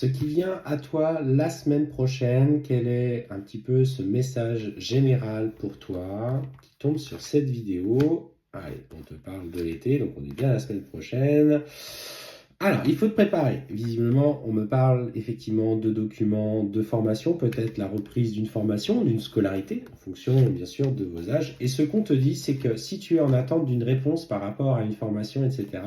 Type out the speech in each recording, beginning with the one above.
ce qui vient à toi la semaine prochaine, quel est un petit peu ce message général pour toi qui tombe sur cette vidéo? Allez, on te parle de l'été, donc on est bien la semaine prochaine. Alors, il faut te préparer. Visiblement, on me parle effectivement de documents, de formation, peut-être la reprise d'une formation, d'une scolarité, en fonction bien sûr de vos âges. Et ce qu'on te dit, c'est que si tu es en attente d'une réponse par rapport à une formation, etc.,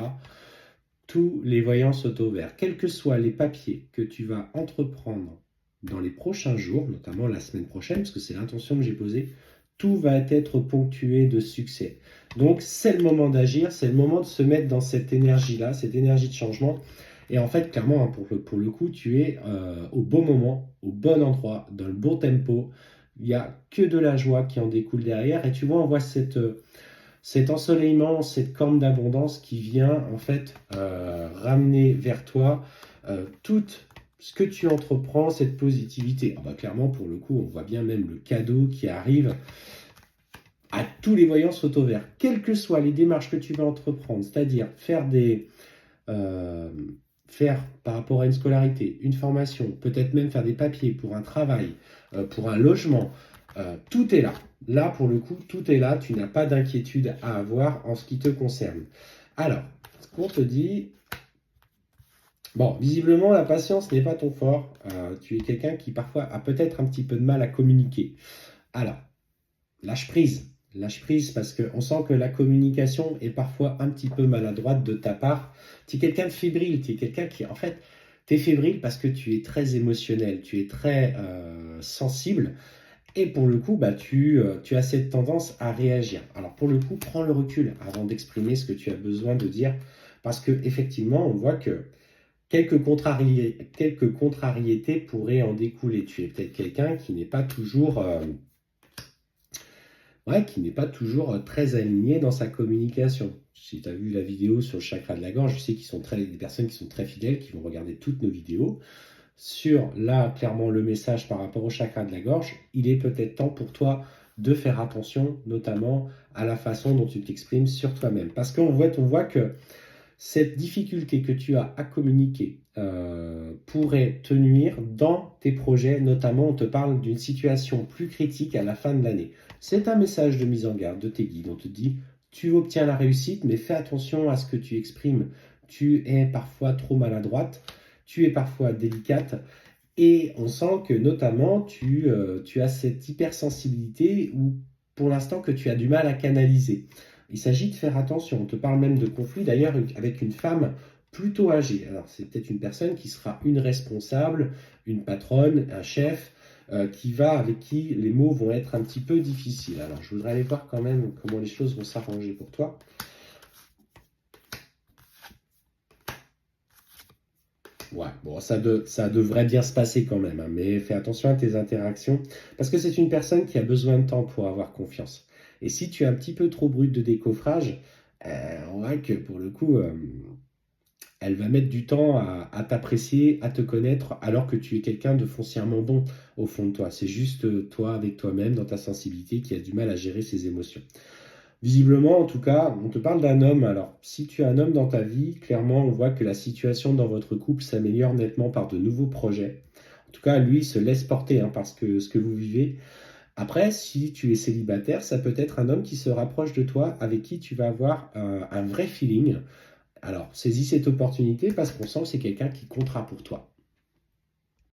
tous les voyants sautent au vert. Quels que soient les papiers que tu vas entreprendre dans les prochains jours, notamment la semaine prochaine, parce que c'est l'intention que j'ai posée, tout va être ponctué de succès. Donc, c'est le moment d'agir, c'est le moment de se mettre dans cette énergie-là, cette énergie de changement. Et en fait, clairement, hein, pour le coup, tu es au bon moment, au bon endroit, dans le bon tempo. Il n'y a que de la joie qui en découle derrière. Et tu vois, on voit cet ensoleillement, cette corne d'abondance qui vient en fait ramener vers toi tout ce que tu entreprends, cette positivité. Ah bah, clairement, pour le coup, on voit bien même le cadeau qui arrive à tous les voyants sautent au vert. Quelles que soient les démarches que tu vas entreprendre, c'est-à-dire euh, faire par rapport à une scolarité, une formation, peut-être même faire des papiers pour un travail, pour un logement, tout est là. Là, pour le coup, tout est là. Tu n'as pas d'inquiétude à avoir en ce qui te concerne. Alors, ce qu'on te dit, bon, visiblement, la patience n'est pas ton fort. Tu es quelqu'un qui parfois a peut-être un petit peu de mal à communiquer. Alors, lâche prise. Lâche prise parce qu'on sent que la communication est parfois un petit peu maladroite de ta part. Tu es quelqu'un de fébrile, tu es quelqu'un qui, en fait, tu es fébrile parce que tu es très émotionnel, tu es très sensible. Et pour le coup, bah, tu as cette tendance à réagir. Alors pour le coup, prends le recul avant d'exprimer ce que tu as besoin de dire. Parce qu'effectivement, on voit que quelques contrariétés pourraient en découler. Tu es peut-être quelqu'un qui n'est pas toujours très aligné dans sa communication. Si tu as vu la vidéo sur le chakra de la gorge, je sais qu'ils sont des personnes qui sont très fidèles, qui vont regarder toutes nos vidéos. Sur là, clairement, le message par rapport au chakra de la gorge, il est peut-être temps pour toi de faire attention, notamment à la façon dont tu t'exprimes sur toi-même. Parce qu'on voit que cette difficulté que tu as à communiquer pourrait te nuire dans tes projets, notamment on te parle d'une situation plus critique à la fin de l'année. C'est un message de mise en garde de tes guides. On te dit, tu obtiens la réussite, mais fais attention à ce que tu exprimes. Tu es parfois trop maladroite, tu es parfois délicate, et on sent que notamment tu as cette hypersensibilité ou pour l'instant que tu as du mal à canaliser. Il s'agit de faire attention. On te parle même de conflit d'ailleurs avec une femme plutôt âgée. Alors c'est peut-être une personne qui sera une responsable, une patronne, un chef, avec qui les mots vont être un petit peu difficiles. Alors je voudrais aller voir quand même comment les choses vont s'arranger pour toi. Ouais, bon, ça devrait bien se passer quand même, hein, mais fais attention à tes interactions, parce que c'est une personne qui a besoin de temps pour avoir confiance. Et si tu es un petit peu trop brute de décoffrage, on voit que pour le coup, elle va mettre du temps à t'apprécier, à te connaître, alors que tu es quelqu'un de foncièrement bon au fond de toi. C'est juste toi avec toi-même, dans ta sensibilité, qui a du mal à gérer ses émotions. Visiblement, en tout cas, on te parle d'un homme. Alors, si tu as un homme dans ta vie, clairement, on voit que la situation dans votre couple s'améliore nettement par de nouveaux projets. En tout cas, lui se laisse porter par ce que vous vivez. Après, si tu es célibataire, ça peut être un homme qui se rapproche de toi, avec qui tu vas avoir un vrai feeling. Alors, saisis cette opportunité parce qu'on sent que c'est quelqu'un qui comptera pour toi.